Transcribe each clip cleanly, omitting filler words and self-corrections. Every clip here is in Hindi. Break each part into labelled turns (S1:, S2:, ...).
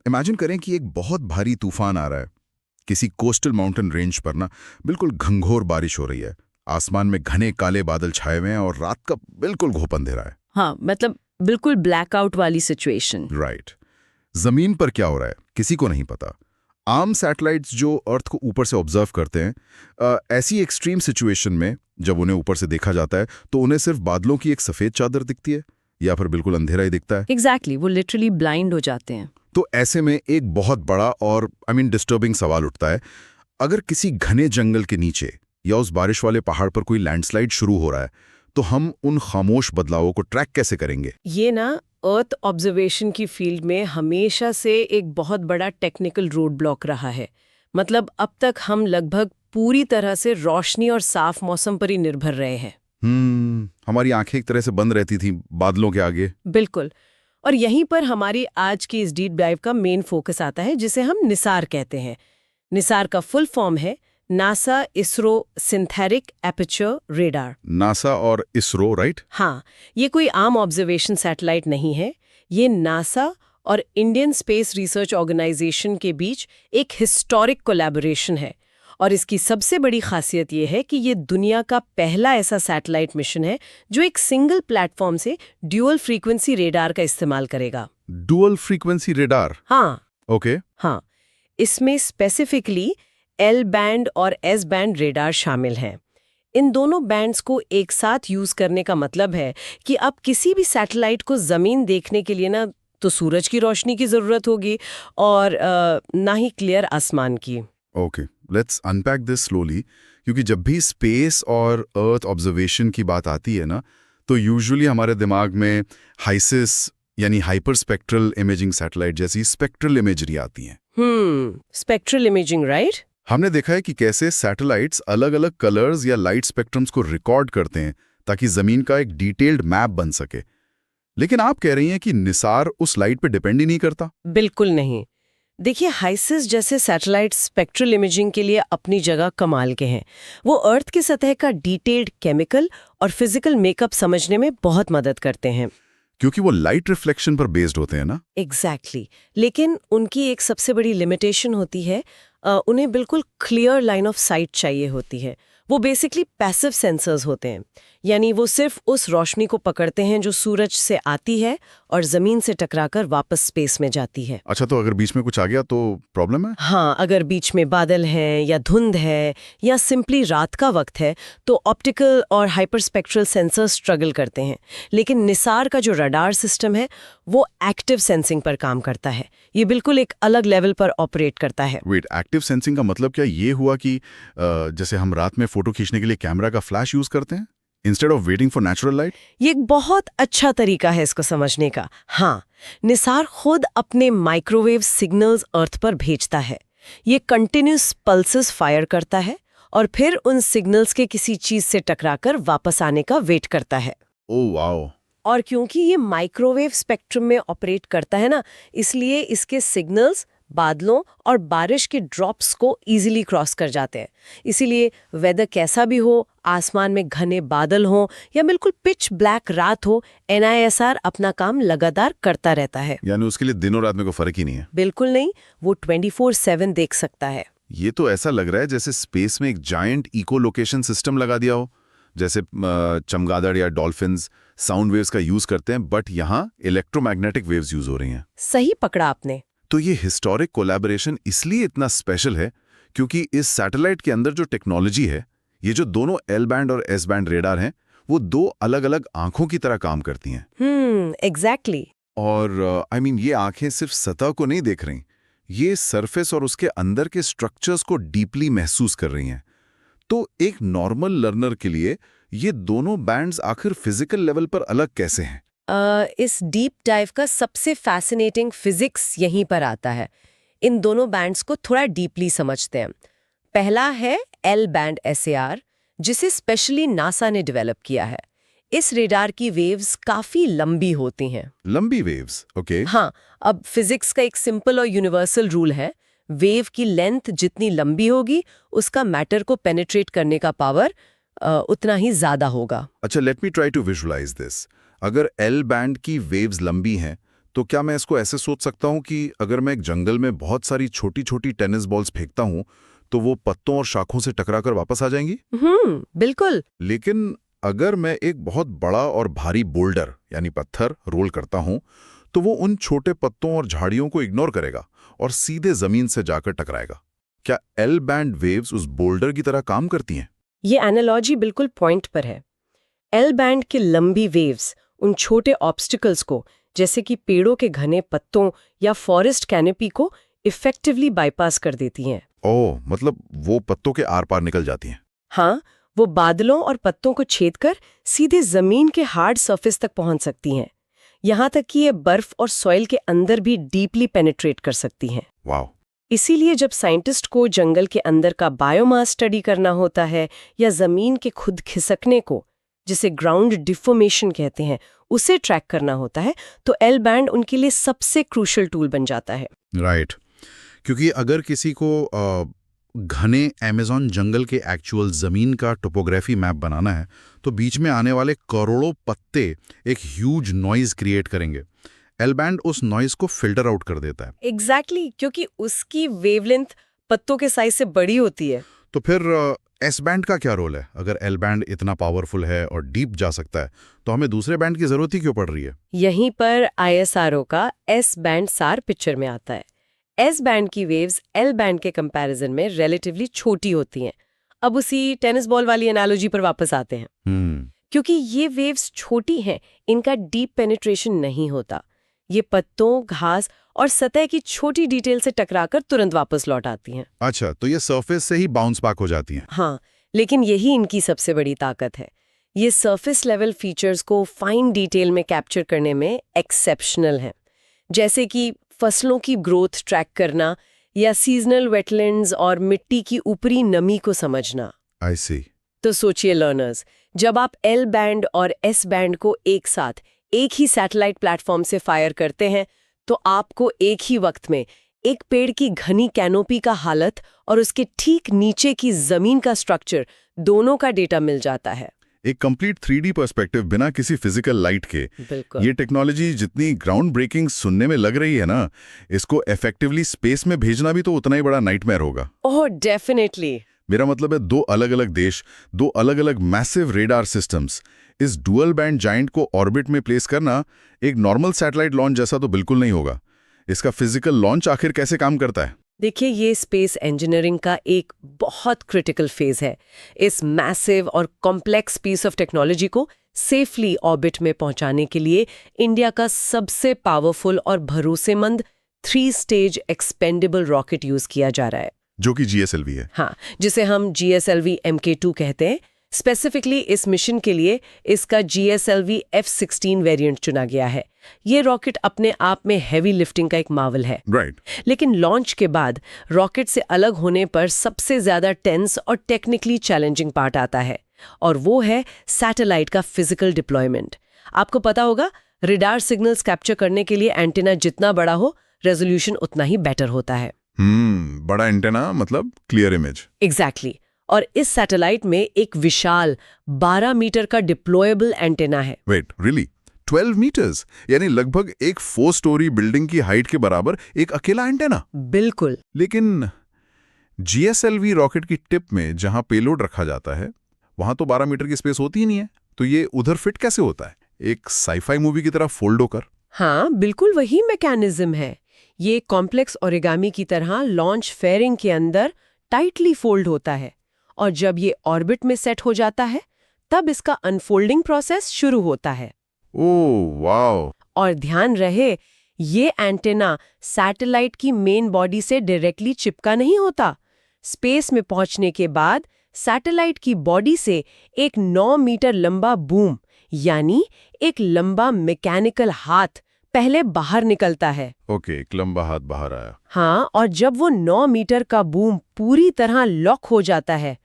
S1: इमेजिन करें कि एक बहुत भारी तूफान आ रहा है। किसी कोस्टल माउंटेन रेंज पर ना बिल्कुल घंघोर बारिश हो रही है। आसमान में घने काले बादल छाए हुए हैं और रात का बिल्कुल घोप अंधेरा है।
S2: हाँ, मतलब बिल्कुल ब्लैकआउट वाली सिचुएशन।
S1: राइट। जमीन पर क्या हो रहा है किसी को नहीं पता। आम सैटेलाइट्स जो अर्थ को ऊपर से ऑब्जर्व करते हैं, ऐसी एक्सट्रीम सिचुएशन में जब उन्हें ऊपर से देखा जाता है तो उन्हें सिर्फ बादलों की एक सफेद चादर दिखती है या फिर बिल्कुल अंधेरा ही दिखता है।
S2: एग्जैक्टली, वो लिटरली ब्लाइंड हो जाते हैं।
S1: तो ऐसे में एक बहुत बड़ा और डिस्टर्बिंग सवाल उठता है। अगर किसी घने जंगल के नीचे या उस बारिश वाले पहाड़ पर कोई लैंडस्लाइड शुरू हो रहा है तो हम उन खामोश बदलावों को ट्रैक कैसे करेंगे?
S2: ये ना अर्थ ऑब्जर्वेशन की फील्ड में हमेशा से एक बहुत बड़ा टेक्निकल रोड ब्लॉक रहा है। मतलब अब तक हम लगभग पूरी तरह से रोशनी और साफ मौसम पर ही निर्भर रहे हैं।
S1: हमारी आंखें एक तरह से बंद रहती थी बादलों के आगे।
S2: बिल्कुल। और यहीं पर हमारी आज की इस डीप डाइव का मेन फोकस आता है, जिसे हम निसार कहते हैं। निसार का फुल फॉर्म है NASA ISRO synthetic aperture radar.
S1: NASA और इसरो, राइट?
S2: हाँ, ये कोई आम ऑब्जर्वेशन सैटेलाइट नहीं है। ये नासा और इंडियन स्पेस रिसर्च ऑर्गेनाइजेशन के बीच एक हिस्टोरिक कोलैबोरेशन है। और इसकी सबसे बड़ी खासियत ये है कि ये दुनिया का पहला ऐसा सैटेलाइट मिशन है जो एक सिंगल प्लेटफॉर्म से ड्यूअल फ्रीक्वेंसी रेडार का इस्तेमाल करेगा।
S1: Dual frequency radar?
S2: हाँ।
S1: ओके।
S2: हाँ, इसमें स्पेसिफिकली एल बैंड और एस बैंड रेडार शामिल हैं। इन दोनों बैंड्स को एक साथ यूज करने का मतलब है कि अब किसी भी सैटेलाइट को जमीन देखने के लिए ना तो सूरज की रोशनी की जरूरत होगी और ना ही क्लियर आसमान की।
S1: Okay, let's unpack this slowly, क्योंकि जब भी स्पेस और अर्थ ऑब्जर्वेशन की बात आती है ना तो यूजुअली हमारे दिमाग में हाइसिस यानी हाइपर स्पेक्ट्रल इमेजिंग सैटेलाइट जैसी स्पेक्ट्रल इमेजरी आती हैं।
S2: Spectral imaging, right?
S1: हमने देखा है कि कैसे सैटेलाइट्स अलग अलग कलर्स या लाइट स्पेक्ट्रम्स को रिकॉर्ड करते हैं ताकि जमीन का एक डिटेल्ड मैप बन सके। लेकिन आप कह रही हैं कि निसार उस लाइट पे डिपेंड ही नहीं करता?
S2: बिल्कुल नहीं। देखिए, हाइसिस जैसे सैटेलाइट स्पेक्ट्रल इमेजिंग के लिए अपनी जगह कमाल के हैं। वो अर्थ की सतह का डिटेल्ड केमिकल और फिजिकल मेकअप समझने में बहुत मदद करते हैं।
S1: क्योंकि वो लाइट रिफ्लेक्शन पर बेस्ड होते हैं ना?
S2: एग्जैक्टली। लेकिन उनकी एक सबसे बड़ी लिमिटेशन होती है, उन्हें बिल्कुल क्लियर लाइन ऑफ साइट चाहिए होती है। वो बेसिकली पैसिव सेंसर्स होते हैं, यानी वो सिर्फ उस रोशनी को पकड़ते हैं जो सूरज से आती है और जमीन से टकराकर वापस स्पेस में जाती है।
S1: अच्छा, तो अगर बीच में कुछ आ गया तो प्रॉब्लम है?
S2: हाँ, अगर बीच में बादल हैं या धुंध है या सिंपली रात का वक्त है तो ऑप्टिकल और हाइपरस्पेक्ट्रल सेंसर्स स्ट्रगल करते हैं। लेकिन निसार का जो रडार सिस्टम है वो एक्टिव सेंसिंग पर काम करता है। ये बिल्कुल एक अलग लेवल पर ऑपरेट करता है।
S1: वेट, एक्टिव सेंसिंग का मतलब क्या ये हुआ कि जैसे हम रात में फोटो खींचने के लिए कैमरा का फ्लैश यूज करते हैं instead of waiting for natural light?
S2: ये एक बहुत अच्छा तरीका है इसको समझने का। हाँ, निसार खुद अपने माइक्रोवेव सिग्नल्स अर्थ पर भेजता है। ये कंटिन्यूस पल्सेस फायर करता है और फिर उन सिग्नल्स के किसी चीज से टकराकर वापस आने का वेट करता है।
S1: Oh wow!
S2: और क्योंकि ये माइक्रोवेव स्पेक्ट्रम में ऑपरेट करता है ना, इसलिए इसके सिग्नल्स बादलों और बारिश के ड्रॉप्स को इजीली क्रॉस कर जाते हैं। इसीलिए वेदर कैसा भी हो, आसमान में घने बादल हो या बिल्कुल पिच ब्लैक रात हो, NISR अपना काम लगातार करता रहता है।
S1: यानी उसके लिए दिनों रात में कोई फर्क ही नहीं है?
S2: बिल्कुल नहीं, वो 24/7 देख सकता है।
S1: ये तो ऐसा लग रहा है जैसे स्पेस में एक जायंट इको लोकेशन सिस्टम लगा दिया हो। जैसे चमगादड़ या डॉल्फिन्स साउंड वेव्स का यूज करते हैं, बट यहाँ इलेक्ट्रोमैग्नेटिक वेव्स यूज हो रही हैं।
S2: सही पकड़ा आपने।
S1: तो ये हिस्टोरिक कोलैबोरेशन इसलिए इतना स्पेशल है क्योंकि इस सैटेलाइट के अंदर जो टेक्नोलॉजी है, ये जो दोनों एल बैंड और एस बैंड रेडार हैं, वो दो अलग अलग आंखों की तरह काम करती हैं।
S2: एग्जैक्टली।
S1: और ये आंखें सिर्फ सतह को नहीं देख रही, ये सरफेस और उसके अंदर के स्ट्रक्चर्स को डीपली महसूस कर रही हैं। तो एक नॉर्मल लर्नर के लिए ये दोनों बैंड्स आखिर फिजिकल लेवल पर अलग कैसे हैं?
S2: इस डीप डाइव का सबसे फैसिनेटिंग फिजिक्स यहीं पर आता है। इन दोनों बैंड्स को थोड़ा डीपली समझते हैं। पहला है एल बैंड SAR, जिसे स्पेशली नासा ने डेवलप किया है। इस रेडार की वेव्स काफी लंबी होती हैं।
S1: लंबी वेव्स? ओके।
S2: हाँ, अब फिजिक्स का एक सिंपल और यूनिवर्सल रूल है, वेव की लेंथ जितनी लंबी होगी उसका मैटर को पेनिट्रेट करने का पावर उतना ही ज्यादा होगा।
S1: अच्छा, let me try to visualise this. अगर एल बैंड की वेव्स लंबी हैं तो क्या मैं इसको ऐसे सोच सकता हूँ कि अगर मैं एक जंगल में बहुत सारी छोटी छोटी टेनिस बॉल्स फेंकता हूँ तो वो पत्तों और शाखों से टकराकर वापस आ जाएंगी?
S2: बिल्कुल।
S1: लेकिन अगर मैं एक बहुत बड़ा और भारी बोल्डर यानी पत्थर रोल करता हूं तो वो उन छोटे पत्तों और झाड़ियों को इग्नोर करेगा और सीधे जमीन से जाकर टकराएगा। क्या एल बैंड वेव्स उस बोल्डर की तरह काम करती हैं?
S2: ये एनालॉजी बिल्कुल पॉइंट पर है। एल बैंड की लंबी वेव्स उन छोटे ऑब्स्टिकल्स को, जैसे कि पेड़ों के घने पत्तों या फॉरेस्ट कैनोपी को, इफेक्टिवली बाईपास कर देती हैं।
S1: ओह, मतलब वो पत्तों के आर पार निकल जाती हैं।
S2: हाँ, वो बादलों और पत्तों को छेद कर सीधे जमीन के हार्ड सरफेस तक पहुंच सकती हैं। यहाँ तक कि ये बर्फ और सॉइल के अंदर भी डीपली पेनिट्रेट कर सकती हैं।
S1: वाह।
S2: इसीलिए जब साइंटिस्ट को जंगल के अंदर का बायोमास स्टडी करना होता है या जमीन के खुद खिसकने को, जिसे ग्राउंड डिफॉर्मेशन कहते हैं, उसे ट्रैक करना होता है, तो एल बैंड उनके लिए सबसे क्रूशियल टूल बन जाता है।
S1: राइट। क्योंकि अगर किसी को घने अमेज़न जंगल के एक्चुअल जमीन का टोपोग्राफी मैप बनाना है तो बीच में आने वाले करोड़ों पत्ते एक ह्यूज नॉइज क्रिएट करेंगे। एल बैंड उस नॉइज को फिल्टर आउट कर देता है।
S2: एग्जैक्टली, क्योंकि उसकी वेवलेंथ पत्तों के साइज से बड़ी होती है।
S1: तो फिर एस बैंड का क्या रोल है? अगर एल बैंड इतना पावरफुल है और डीप जा सकता है तो हमें दूसरे बैंड की जरूरत ही क्यों पड़ रही है?
S2: यहीं पर ISRO का एस बैंड सार पिक्चर में आता है। एस बैंड की वेव्स एल बैंड के कंपैरिजन में रिलेटिवली छोटी होती हैं। अब उसी टेनिस बॉल वाली एनालॉजी पर वापस आते हैं। क्योंकि ये वेव्स छोटी हैं, इनका डीप पेनिट्रेशन नहीं होता। ये पत्तों, घास और सतह की छोटी डिटेल से टकराकर तुरंत वापस लौट आती हैं।
S1: अच्छा, तो ये सरफेस से ही बाउंस बैक हो जाती हैं।
S2: हाँ, लेकिन यही इनकी सबसे बड़ी ताकत है। ये सरफेस लेवल फीचर्स को फाइन डिटेल में कैप्चर करने में एक्सेप्शनल हैं। जैसे कि फसलों की ग्रोथ ट्रैक करना या सीजनल वेटलैंड्स और मिट्टी की ऊपरी नमी को समझना।
S1: आई सी।
S2: तो सोचिए लर्नर्स, जब आप एल बैंड और एस बैंड को एक साथ एक ही सैटेलाइट प्लेटफॉर्म से फायर करते हैं तो आपको एक ही वक्त में एक पेड़ की घनी कैनोपी का हालत और उसके ठीक नीचे की जमीन का स्ट्रक्चर, दोनों का डेटा मिल जाता है।
S1: एक कंप्लीट 3D पर्सपेक्टिव बिना किसी फिजिकल लाइट के।
S2: बिल्कुल।
S1: ये टेक्नोलॉजी जितनी ग्राउंड ब्रेकिंग सुनने में लग रही है ना, इसको इफेक्टिवली स्पेस में भेजना भी तो उतना ही बड़ा नाइटमेयर होगा।
S2: Oh definitely.
S1: मेरा मतलब है दो अलग अलग देश, दो अलग अलग मैसिव रेडार सिस्टम्स, इस डुअल बैंड जाइंट को ऑर्बिट में प्लेस करना एक नॉर्मल सैटेलाइट लॉन्च जैसा तो बिल्कुल नहीं होगा। इसका फिजिकल लॉन्च आखिर कैसे काम करता है?
S2: देखिए, ये स्पेस इंजीनियरिंग का एक बहुत क्रिटिकल फेज है। इस मैसिव और कॉम्प्लेक्स पीस ऑफ टेक्नोलॉजी को सेफली ऑर्बिट में पहुंचाने के लिए इंडिया का सबसे पावरफुल और भरोसेमंद 3 स्टेज एक्सपेंडेबल रॉकेट यूज किया जा रहा है,
S1: जो कि GSLV है।
S2: हाँ, जिसे हम GSLV MK2 कहते हैं। स्पेसिफिकली इस मिशन के लिए इसका GSLV F-16 वेरिएंट चुना गया है। ये रॉकेट अपने आप में हैवी लिफ्टिंग का एक मावल है।
S1: राइट।
S2: लेकिन लॉन्च के बाद रॉकेट से अलग होने पर सबसे ज्यादा टेंस और टेक्निकली चैलेंजिंग पार्ट आता है, और वो है सैटेलाइट का फिजिकल डिप्लॉयमेंट। आपको पता होगा, रेडार सिग्नल्स कैप्चर करने के लिए एंटीना जितना बड़ा हो, रेजोल्यूशन उतना ही बेटर होता है।
S1: बड़ा एंटेना मतलब क्लियर इमेज।
S2: एग्जैक्टली। और इस सैटेलाइट में एक विशाल 12 मीटर का डिप्लॉयबल एंटेना है।
S1: Wait, really? 12 मीटर्स, यानी लगभग एक 4 स्टोरी बिल्डिंग की हाइट के बराबर एक अकेला एंटेना?
S2: बिल्कुल।
S1: लेकिन GSLV रॉकेट की टिप में जहां पेलोड रखा जाता है वहां तो 12 मीटर की स्पेस होती ही नहीं है, तो ये उधर फिट कैसे होता है, एक साईफाई मूवी की तरह फोल्ड होकर?
S2: हाँ, बिल्कुल वही मैकेनिज्म है। ये कॉम्प्लेक्स ओरिगामी की तरह लॉन्च फेयरिंग के अंदर टाइटली फोल्ड होता है, और जब ये ऑर्बिट में सेट हो जाता है तब इसका अनफोल्डिंग प्रोसेस शुरू होता है।
S1: Oh wow.
S2: और ध्यान रहे, ये एंटेना सैटेलाइट की मेन बॉडी से डायरेक्टली चिपका नहीं होता। स्पेस में पहुंचने के बाद सैटेलाइट की बॉडी से एक 9 मीटर लंबा बूम, यानी एक लंबा मैकेनिकल हाथ पहले बाहर निकलता है।
S1: ओके, एक लंबा हाथ बाहर आया।
S2: हाँ, और जब वो 9 मीटर का बूम पूरी तरह लॉक हो जाता है,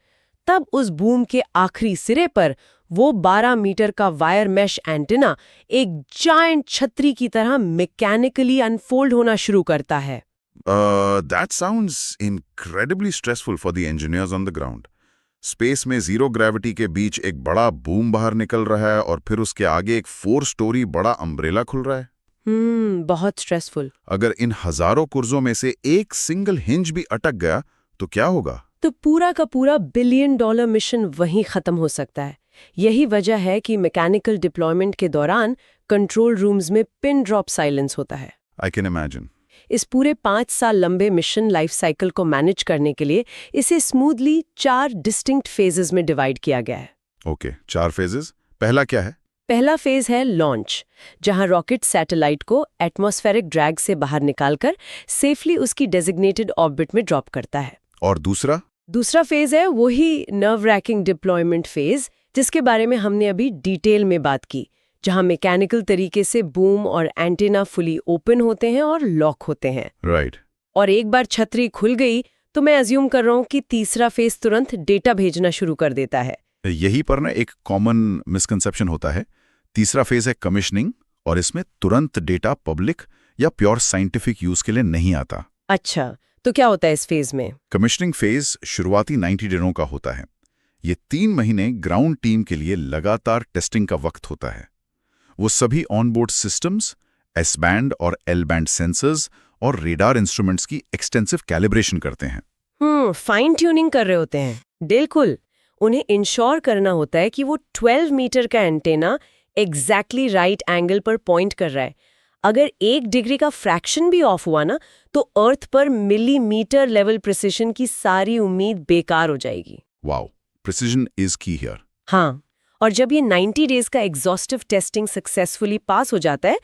S2: तब उस बूम के आखिरी सिरे पर वो 12 मीटर का वायर मैश एंटीना एक जायंट छतरी की तरह मैकेनिकली अनफोल्ड होना शुरू करता है।
S1: That sounds incredibly stressful for the engineers on the ground. Space में जीरो ग्रेविटी के बीच एक बड़ा बूम बाहर निकल रहा है और फिर उसके आगे एक 4 स्टोरी बड़ा अम्ब्रेला खुल रहा है।
S2: बहुत स्ट्रेसफुल।
S1: अगर इन हजारों कुर्जों में से एक सिंगल हिंज भी अटक गया तो क्या होगा?
S2: तो पूरा का पूरा $1 बिलियन मिशन वहीं खत्म हो सकता है। यही वजह है कि मैकेनिकल डिप्लॉयमेंट के दौरान कंट्रोल रूम्स में पिन ड्रॉप साइलेंस होता है।
S1: I can imagine.
S2: इस पूरे 5 साल लंबे मिशन लाइफ साइकिल को मैनेज करने के लिए इसे स्मूथली 4 डिस्टिंक्ट फेजेस में डिवाइड किया गया है।
S1: Okay, 4 phases. पहला क्या है?
S2: पहला फेज है लॉन्च, जहां रॉकेट सैटेलाइट को एटमॉस्फेरिक ड्रैग से बाहर निकालकर सेफली उसकी डेजिग्नेटेड ऑर्बिट में ड्रॉप करता है।
S1: और दूसरा?
S2: दूसरा फेज है वही नर्व रैकिंग डिप्लॉयमेंट फेज, जिसके बारे में हमने अभी डिटेल में बात की, जहां मैकेनिकल तरीके से बूम और एंटेना फुली ओपन होते हैं और लॉक होते हैं।
S1: राइट।
S2: और एक बार छतरी खुल गई तो मैं अज्यूम कर रहा हूं कि तीसरा फेज तुरंत डेटा भेजना शुरू कर देता है।
S1: यही पर ना एक कॉमन मिसकंसेप्शन होता है। तीसरा फेज है कमिश्निंग, और इसमें तुरंत डेटा पब्लिक या प्योर साइंटिफिक यूज के लिए नहीं आता।
S2: अच्छा, तो क्या होता है इस फेज में?
S1: कमिश्निंग फेज शुरुआती 90 दिनों का होता है। ये 3 महीने ग्राउंड टीम के लिए लगातार टेस्टिंग का वक्त होता है। वो सभी ऑनबोर्ड सिस्टम्स, एस बैंड और एल बैंड सेंसर्स और रेडार इंस्ट्रूमेंट्स की एक्सटेंसिव कैलिब्रेशन करते हैं।
S2: फाइन ट्यूनिंग कर रहे होते हैं। बिल्कुल, उन्हें इंश्योर करना होता है कि वो 12 मीटर का एंटेना एग्जैक्टली राइट एंगल पर पॉइंट कर रहा है। अगर 1 डिग्री का फ्रैक्शन भी ऑफ हुआ ना, तो अर्थ पर मिलीमीटर लेवल प्रिसिशन की सारी उम्मीद बेकार हो जाएगी।
S1: वाओ, प्रिसिजन इज की हियर।
S2: हाँ, और जब ये 90 डेज का एग्जॉस्टिव टेस्टिंग सक्सेसफुली पास हो जाता है,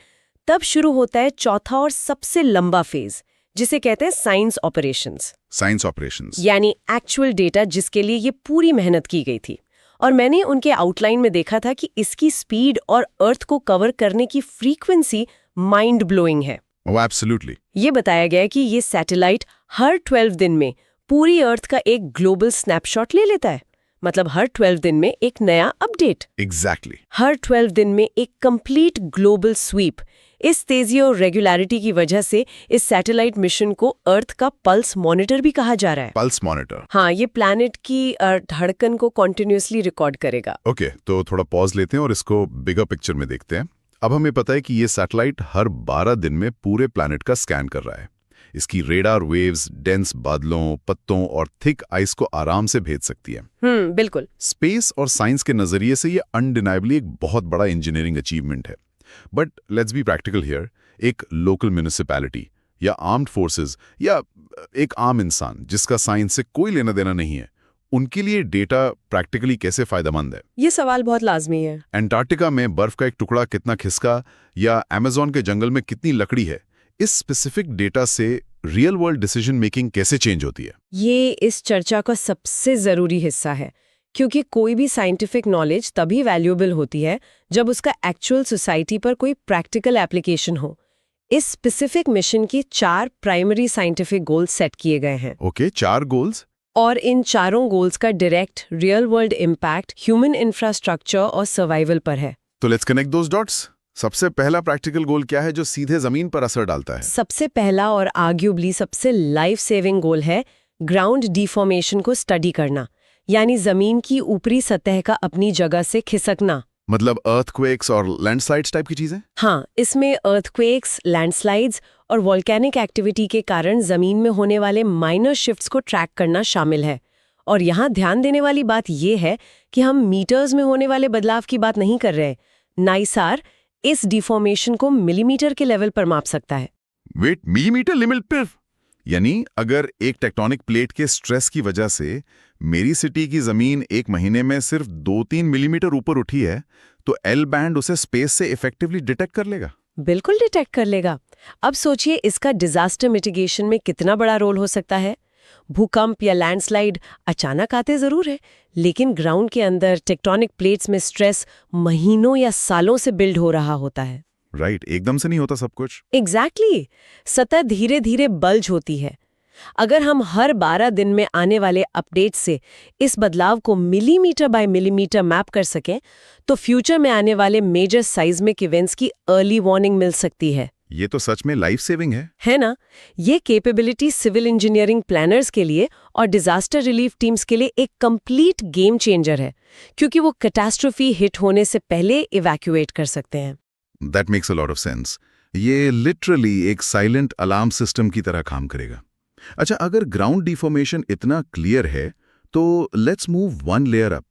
S2: तब शुरू होता है चौथा और सबसे लंबा फेज, जिसे कहते हैं साइंस ऑपरेशंस।
S1: साइंस ऑपरेशंस
S2: यानी एक्चुअल डेटा जिसके लिए ये पूरी मेहनत की गई थी। और मैंने उनके आउटलाइन में देखा था कि इसकी स्पीड और अर्थ को कवर करने की फ्रीक्वेंसी माइंड ब्लोइंग है।
S1: ओह, एब्सोल्युटली।
S2: ये बताया गया है कि ये सैटेलाइट हर 12 दिन में पूरी अर्थ का एक ग्लोबल स्नैपशॉट ले लेता है। मतलब हर 12 दिन में एक नया अपडेट।
S1: एग्जैक्टली।
S2: हर 12 दिन में एक कंप्लीट ग्लोबल स्वीप। इस तेजी और रेगुलरिटी की वजह से इस सैटेलाइट मिशन को अर्थ का पल्स मॉनिटर भी कहा जा रहा है।
S1: Pulse monitor.
S2: हाँ, ये प्लैनेट की धड़कन को कॉन्टिन्यूसली रिकॉर्ड करेगा।
S1: ओके, तो थोड़ा पॉज लेते हैं और इसको बिगर पिक्चर में देखते हैं। अब हमें पता है कि ये सैटेलाइट हर 12 दिन में पूरे प्लैनेट का स्कैन कर रहा है। इसकी रेडार वेव्स डेंस बादलों, पत्तों और थिक आइस को आराम से भेज सकती है।
S2: बिल्कुल।
S1: स्पेस और साइंस के नजरिए से ये अनडिनाइबली एक बहुत बड़ा इंजीनियरिंग अचीवमेंट है। But let's be practical here. एक लोकल म्युनिसिपैलिटी या आर्म्ड फोर्सेस या एक आम इंसान जिसका साइंस से कोई लेना देना नहीं है, उनके लिए डेटा प्रैक्टिकली कैसे फायदेमंद है?
S2: ये सवाल बहुत लाजमी है।
S1: अंटार्कटिका में बर्फ का एक टुकड़ा कितना खिसका या अमेज़न के जंगल में कितनी लकड़ी है, इस स्पेसिफिक डेटा से रियल वर्ल्ड डिसीजन मेकिंग कैसे चेंज होती है?
S2: ये इस चर्चा का सबसे जरूरी हिस्सा है, क्योंकि कोई भी साइंटिफिक नॉलेज तभी वैल्यूएबल होती है जब उसका एक्चुअल सोसाइटी पर कोई प्रैक्टिकल एप्लीकेशन हो। इस स्पेसिफिक मिशन के 4 प्राइमरी साइंटिफिक गोल्स सेट किए गए हैं।
S1: Okay, 4 goals.
S2: और इन चारों गोल्स का direct real world impact human infrastructure और सर्वाइवल पर है।
S1: तो लेट्स कनेक्ट दोस डॉट्स। सबसे पहला प्रैक्टिकल गोल क्या है जो सीधे जमीन पर असर डालता है?
S2: सबसे पहला और आर्ग्यूबली सबसे लाइफ सेविंग गोल है ग्राउंड डिफॉर्मेशन को स्टडी करना, यानी जमीन की ऊपरी सतह का अपनी जगह से खिसकना।
S1: मतलब अर्थक्वेक्स और लैंडस्लाइड्स टाइप की चीजें?
S2: हाँ, इसमें अर्थक्वेक्स, लैंडस्लाइड्स और वोल्केनिक एक्टिविटी के कारण जमीन में होने वाले माइनर शिफ्ट्स को ट्रैक करना शामिल है। और यहाँ ध्यान देने वाली बात यह है कि हम मीटर्स में होने वाले बदलाव की बात नहीं कर रहे। नाइसार इस डिफॉर्मेशन को मिलीमीटर के लेवल पर माप सकता है।
S1: वेट, मिलीमीटर लेवल पर? यानी अगर एक टेक्टोनिक प्लेट के स्ट्रेस की वजह से मेरी सिटी की जमीन एक महीने में सिर्फ 2-3 मिलीमीटर ऊपर उठी है, तो एल बैंड उसे स्पेस से इफेक्टिवली डिटेक्ट कर लेगा?
S2: बिल्कुल डिटेक्ट कर लेगा। अब सोचिए इसका डिजास्टर मिटिगेशन में कितना बड़ा रोल हो सकता है। भूकंप या लैंडस्लाइड अचानक आते जरूर है, लेकिन ग्राउंड के अंदर टेक्टोनिक प्लेट्स में स्ट्रेस महीनों या सालों से बिल्ड हो रहा होता है।
S1: राइट, एकदम से नहीं होता सब कुछ।
S2: एग्जैक्टली, सतह धीरे धीरे बल्ज होती है। अगर हम हर 12 दिन में आने वाले अपडेट से इस बदलाव को मिलीमीटर बाय मिलीमीटर मैप कर सकें, तो फ्यूचर में आने वाले मेजर साइज्मिक इवेंट्स की अर्ली वार्निंग मिल सकती है।
S1: ये तो सच में लाइफ सेविंग है
S2: ना? ये कैपेबिलिटी सिविल इंजीनियरिंग प्लानर्स के लिए और डिजास्टर रिलीफ टीम्स के लिए एक कंप्लीट गेम चेंजर है, क्योंकि वो कैटास्ट्रोफी हिट होने से पहले इवैक्यूएट कर सकते हैं।
S1: That makes a lot of sense. ये लिटरली एक साइलेंट अलार्म सिस्टम की तरह काम करेगा। अच्छा, अगर ग्राउंड डिफॉर्मेशन इतना क्लियर है तो let's move one layer up.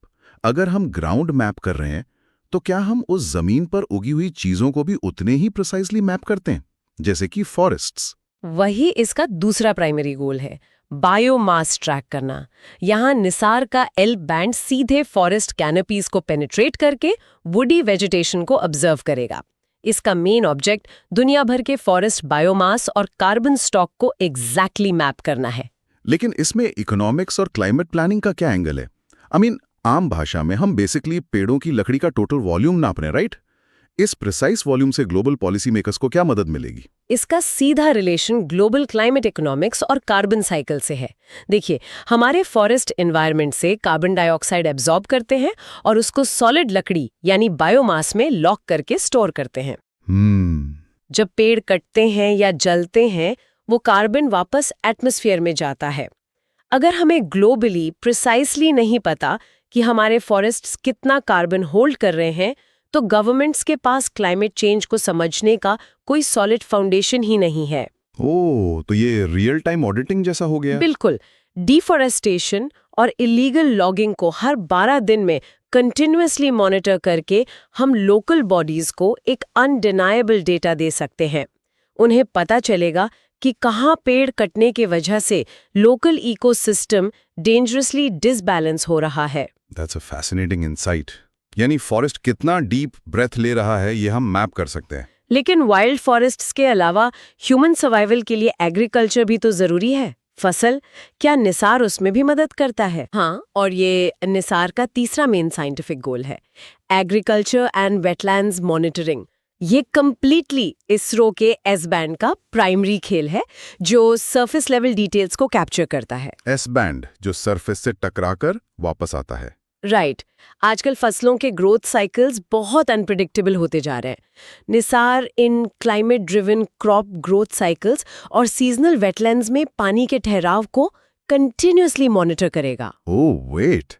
S1: अगर हम ग्राउंड मैप कर रहे हैं तो क्या हम उस जमीन पर उगी हुई चीजों को भी उतने ही प्रिसाइसली मैप करते हैं, जैसे कि फॉरेस्ट्स?
S2: वही इसका दूसरा प्राइमरी गोल है, बायोमास ट्रैक करना। यहाँ निसार का एल बैंड सीधे फॉरेस्ट कैनोपीज को पेनिट्रेट करके वुडी वेजिटेशन को ऑब्जर्व करेगा। इसका मेन ऑब्जेक्ट दुनिया भर के फॉरेस्ट बायोमास और कार्बन स्टॉक को एग्जैक्टली मैप करना है।
S1: लेकिन इसमें इकोनॉमिक्स और क्लाइमेट प्लानिंग का क्या एंगल है? आई मीन, आम भाषा में हम बेसिकली पेड़ों की लकड़ी का टोटल वॉल्यूम नाप रहे हैं, राइट? इस प्रिसाइस वॉल्यूम से ग्लोबल पॉलिसी मेकर्स को क्या मदद मिलेगी?
S2: इसका सीधा रिलेशन ग्लोबल क्लाइमेट इकोनॉमिक्स और कार्बन साइकिल से है। देखिए, हमारे फॉरेस्ट एनवायरनमेंट से कार्बन डाइऑक्साइड एब्जॉर्ब करते हैं और उसको सॉलिड लकड़ी यानी बायोमास में लॉक करके स्टोर करते हैं। जब पेड़ कटते हैं या जलते हैं, वो कार्बन वापस एटमॉस्फेयर में जाता है। अगर हमें ग्लोबली प्रिसाइसली नहीं पता कि हमारे फॉरेस्ट्स कितना कार्बन होल्ड कर रहे हैं, तो गवर्नमेंट्स के पास क्लाइमेट चेंज को समझने का कोई सॉलिड फाउंडेशन ही नहीं है।
S1: ओह, तो ये रियल टाइम ऑडिटिंग जैसा हो गया।
S2: बिल्कुल। डिफॉरेस्टेशन और इलीगल लॉगिंग को हर 12 दिन में कंटिन्यूअसली मॉनिटर करके हम लोकल बॉडीज को एक अनडिनाएबल डेटा दे सकते हैं। उन्हें पता चलेगा कि कहाँ पेड़ कटने के वजह से लोकल इकोसिस्टम डेंजरसली डिसबैलेंस हो रहा है।
S1: That's a fascinating insight. यानी फॉरेस्ट कितना डीप ब्रेथ ले रहा है ये हम मैप कर सकते हैं।
S2: लेकिन वाइल्ड फॉरेस्ट्स के अलावा ह्यूमन सर्वाइवल के लिए एग्रीकल्चर भी तो जरूरी है। फसल, क्या निसार उसमें भी मदद करता है? हाँ, और ये निसार का तीसरा मेन साइंटिफिक गोल है, एग्रीकल्चर एंड वेटलैंड्स मॉनिटरिंग। ये कंप्लीटली इसरो के एस बैंड का प्राइमरी खेल है, जो सरफेस लेवल डिटेल्स को कैप्चर करता है।
S1: एस बैंड जो सरफेस से टकराकर वापस आता है।
S2: राइट। आजकल फसलों के ग्रोथ साइकिल्स बहुत अनप्रिडिक्टेबल होते जा रहे हैं। निसार इन climate driven crop growth cycles और सीजनल वेटलैंड्स में पानी के ठहराव को कंटिन्यूअसली मॉनिटर करेगा।
S1: ओह वेट,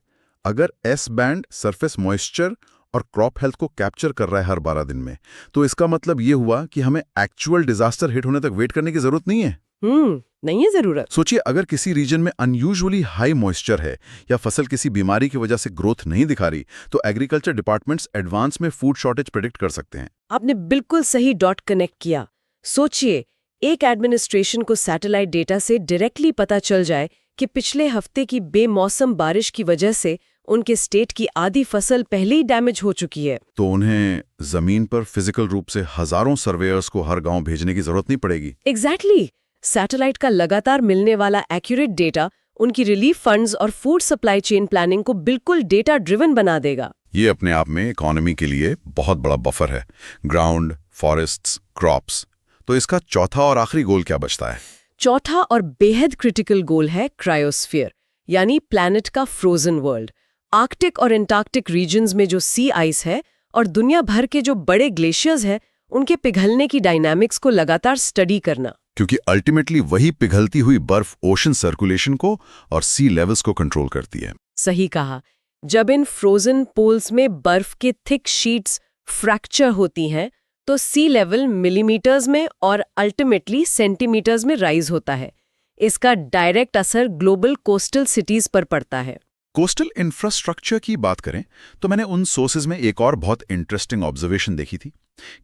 S1: अगर एस बैंड सरफेस मॉइस्चर और क्रॉप हेल्थ को कैप्चर कर रहा है हर 12 दिन में, तो इसका मतलब ये हुआ कि हमें एक्चुअल डिजास्टर हिट होने तक वेट करने की जरूरत नहीं है।
S2: नहीं है जरूरत।
S1: सोचिए, अगर किसी रीजन में अनयूजुअली हाई मॉइस्चर है या फसल किसी बीमारी की वजह से ग्रोथ नहीं दिखा रही, तो एग्रीकल्चर डिपार्टमेंट्स एडवांस में फूड शॉर्टेज प्रेडिक्ट कर सकते हैं।
S2: आपने बिल्कुल सही डॉट कनेक्ट किया। सोचिए, एक एडमिनिस्ट्रेशन को सैटेलाइट डेटा से डायरेक्टली पता चल जाए कि पिछले हफ्ते की बेमौसम बारिश की वजह से उनके स्टेट की आधी फसल पहले ही डैमेज हो चुकी है,
S1: तो उन्हें जमीन पर फिजिकल रूप से हजारों सर्वेयर्स को हर गांव भेजने की जरूरत नहीं पड़ेगी।
S2: एग्जैक्टली। सैटेलाइट का लगातार मिलने वाला एक्यूरेट डेटा उनकी रिलीफ फंड्स और फूड सप्लाई चेन प्लानिंग को बिल्कुल डेटा ड्रिवन बना देगा।
S1: ये अपने आप में इकोनॉमी के लिए बहुत बड़ा बफर है। Ground, forests, crops. तो इसका चौथा और आखिरी गोल क्या बचता है?
S2: चौथा और बेहद क्रिटिकल गोल है क्रायोस्फीयर, यानी प्लैनेट का फ्रोजन वर्ल्ड। आर्कटिक और एंटार्क्टिक रीजन्स में जो सी आइस है और दुनिया भर के जो बड़े ग्लेशियर्स हैं, उनके पिघलने की डायनामिक्स को लगातार स्टडी करना।
S1: क्योंकि अल्टीमेटली वही पिघलती हुई बर्फ ओशन सर्कुलेशन को और सी लेवल्स को कंट्रोल करती है।
S2: सही कहा। जब इन फ्रोजन पोल्स में बर्फ के थिक शीट्स फ्रैक्चर होती हैं, तो सी लेवल मिलीमीटर्स में और अल्टीमेटली सेंटीमीटर्स में राइज होता है। इसका डायरेक्ट असर ग्लोबल कोस्टल सिटीज पर पड़ता है।
S1: कोस्टल इंफ्रास्ट्रक्चर की बात करें तो मैंने उन सोर्सेज में एक और बहुत इंटरेस्टिंग ऑब्जर्वेशन देखी थी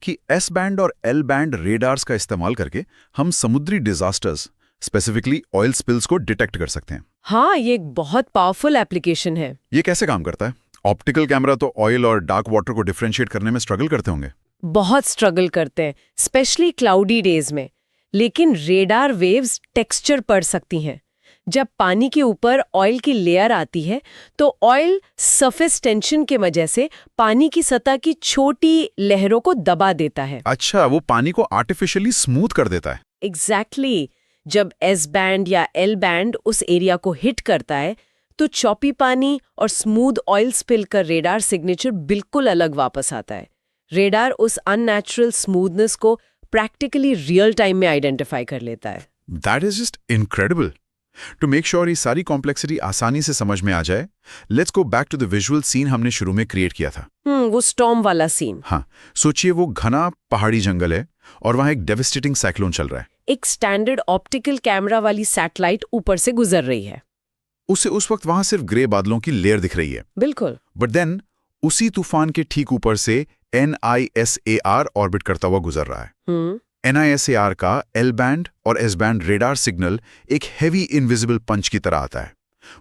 S1: कि एस बैंड और एल बैंड रेडार्स का इस्तेमाल करके हम समुद्री डिजास्टर्स, स्पेसिफिकली ऑयल स्पिल्स को डिटेक्ट कर सकते हैं।
S2: हाँ, ये एक बहुत पावरफुल एप्लीकेशन है।
S1: ये कैसे काम करता है? ऑप्टिकल कैमरा तो ऑयल और डार्क वाटर को डिफरेंशिएट करने में स्ट्रगल करते होंगे।
S2: बहुत स्ट्रगल करते हैं, स्पेशली क्लाउडी डेज में। लेकिन रेडार वेव्स टेक्सचर पढ़ सकती हैं। जब पानी के ऊपर ऑयल की लेयर आती है, तो ऑयल सरफेस टेंशन के वजह से पानी की सतह की छोटी लहरों को दबा देता है।
S1: अच्छा, वो पानी को आर्टिफिशियली स्मूथ कर देता है।
S2: एग्जैक्टली। जब एस बैंड या एल बैंड उस एरिया को हिट करता है, तो चॉपी पानी और स्मूथ ऑयल स्पिल का रेडार सिग्नेचर बिल्कुल अलग वापस आता है। रेडार उस अननेचुरल स्मूथनेस को प्रैक्टिकली रियल टाइम में आइडेंटिफाई कर लेता है।
S1: That is just incredible. To make sure ये सारी कॉम्प्लेक्सिटी आसानी से समझ में आ जाए, let's go back to the visual scene हमने शुरू में क्रिएट किया था।
S2: वो स्टॉर्म वाला सीन।
S1: हाँ, सोचिए वो घना पहाड़ी जंगल है, और वहां एक डेविस्टेटिंग साइक्लोन चल रहा है।
S2: एक स्टैंडर्ड ऑप्टिकल कैमरा वाली सैटेलाइट ऊपर से गुजर रही है।
S1: उसे उस वक्त वहां सिर्फ ग्रे बादलों की लेयर दिख रही है।
S2: बिल्कुल।
S1: बट देन उसी तूफान के ठीक ऊपर से NISAR ऑर्बिट करता हुआ गुजर रहा है। NISAR का L बैंड और S बैंड रेडार सिग्नल एक हेवी इनविजिबल पंच की तरह आता है।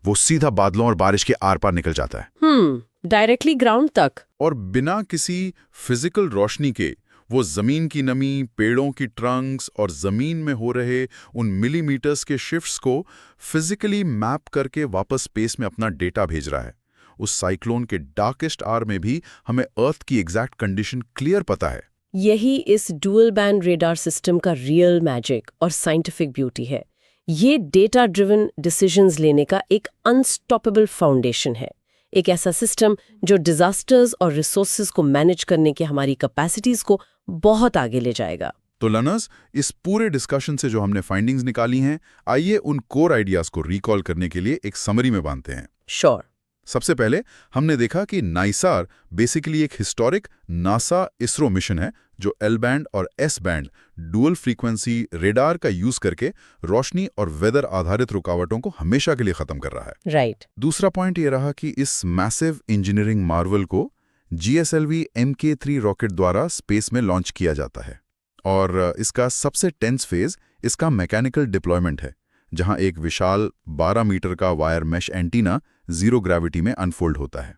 S1: वो सीधा बादलों और बारिश के आर पार निकल जाता है।
S2: डायरेक्टली ग्राउंड तक।
S1: और बिना किसी फिजिकल रोशनी के वो जमीन की नमी, पेड़ों की ट्रंक्स और जमीन में हो रहे उन मिलीमीटर्स के शिफ्ट्स को फिजिकली मैप करके वापस स्पेस में अपना डेटा भेज रहा है। उस साइक्लोन के डार्केस्ट आवर में भी हमें अर्थ की एग्जैक्ट कंडीशन क्लियर पता है।
S2: यही इस डुअल बैंड रेडार सिस्टम का रियल मैजिक और साइंटिफिक ब्यूटी है। ये डेटा ड्रिवन डिसीजंस लेने का एक अनस्टॉपेबल फाउंडेशन है। एक ऐसा सिस्टम जो डिजास्टर्स और रिसोर्सेज को मैनेज करने की हमारी कैपेसिटीज को बहुत आगे ले जाएगा।
S1: तो लर्नर्स, इस पूरे डिस्कशन से जो हमने फाइंडिंग्स निकाली हैं, आइए उन कोर आइडियाज को रिकॉल करने के लिए एक समरी में बांधते हैं।
S2: श्योर।
S1: सबसे पहले हमने देखा कि नाइसार बेसिकली एक हिस्टोरिक नासा इसरो मिशन है जो L बैंड और S band dual frequency radar का यूज करके रोशनी और वेदर आधारित रुकावटों को हमेशा के लिए खत्म कर रहा है।
S2: राइट।
S1: दूसरा पॉइंट ये रहा कि इस मैसिव इंजीनियरिंग मार्वल को GSLV Mk3 रॉकेट द्वारा स्पेस में लॉन्च किया जाता है और इसका सबसे टेंस फेज इसका मैकेनिकल डिप्लॉयमेंट है, जहां एक विशाल 12 मीटर का wire mesh antenna zero gravity में अनफोल्ड होता है।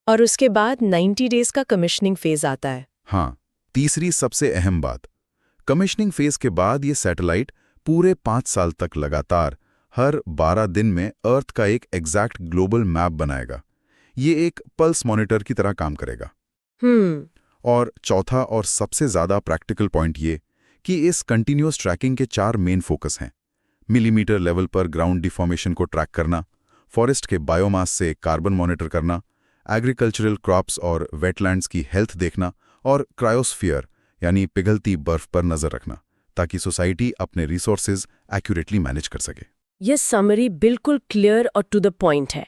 S2: और उसके बाद 90 डेज का कमिश्निंग फेज आता है।
S1: हाँ, तीसरी सबसे अहम बात, कमिश्निंग फेज के बाद ये सैटेलाइट पूरे 5 साल तक लगातार हर 12 दिन में अर्थ का एक एग्जैक्ट ग्लोबल मैप बनाएगा। ये एक पल्स मॉनिटर की तरह काम करेगा। और चौथा और सबसे ज्यादा प्रैक्टिकल पॉइंट ये कि इस कंटिन्यूअस ट्रैकिंग के 4 मेन फोकस हैं। मिलीमीटर लेवल पर ग्राउंड डिफॉर्मेशन को ट्रैक करना, फॉरेस्ट के बायोमास से कार्बन मॉनिटर करना, एग्रीकल्चरल क्रॉप्स और वेटलैंड्स की हेल्थ देखना और क्रायोस्फीयर यानी पिघलती बर्फ पर नजर रखना, ताकि सोसाइटी अपने रिसोर्सेज एक्यूरेटली मैनेज कर सके।
S2: यह समरी बिल्कुल क्लियर और टू द पॉइंट है।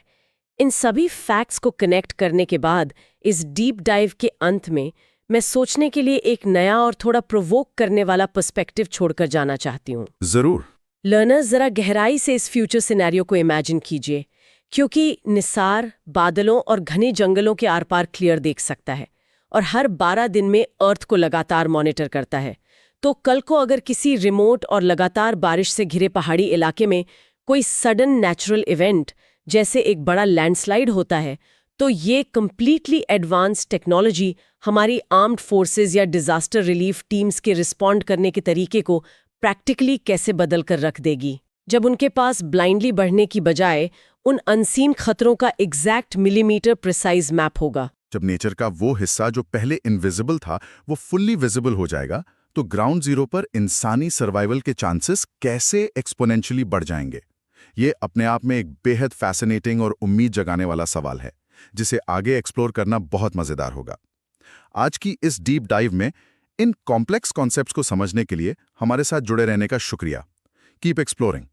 S2: इन सभी फैक्ट्स को कनेक्ट करने के बाद इस डीप डाइव के अंत में मैं सोचने के लिए एक नया और थोड़ा प्रोवोक करने वाला पर्सपेक्टिव छोड़कर जाना चाहती हूँ।
S1: जरूर।
S2: लर्नर्स, जरा गहराई से इस फ्यूचर सिनेरियो को इमेजिन कीजिए, क्योंकि निसार बादलों और घने जंगलों के आर पार क्लियर देख सकता है और हर 12 दिन में अर्थ को लगातार मॉनिटर करता है। तो कल को अगर किसी रिमोट और लगातार बारिश से घिरे पहाड़ी इलाके में कोई सडन नेचुरल इवेंट जैसे एक बड़ा लैंडस्लाइड होता है, तो ये कंप्लीटली एडवांस टेक्नोलॉजी हमारी आर्म्ड फोर्सेस या डिजास्टर रिलीफ टीम्स के रिस्पॉन्ड करने के तरीके को प्रैक्टिकली कैसे बदल कर रख देगी, जब उनके पास ब्लाइंडली बढ़ने की बजाय उन अनसीन खतरों का एग्जैक्ट मिलीमीटर प्रिसाइज मैप होगा।
S1: जब नेचर का वो हिस्सा जो पहले इनविजिबल था वो फुल्ली विजिबल हो जाएगा, तो ग्राउंड जीरो पर इंसानी सर्वाइवल के चांसेस कैसे एक्सपोनेंशियली बढ़ जाएंगे। ये अपने आप में एक बेहद फैसिनेटिंग और उम्मीद जगाने वाला सवाल है, जिसे आगे एक्सप्लोर करना बहुत मजेदार होगा। आज की इस डीप डाइव में इन कॉम्प्लेक्स कॉन्सेप्ट्स को समझने के लिए हमारे साथ जुड़े रहने का शुक्रिया। Keep exploring.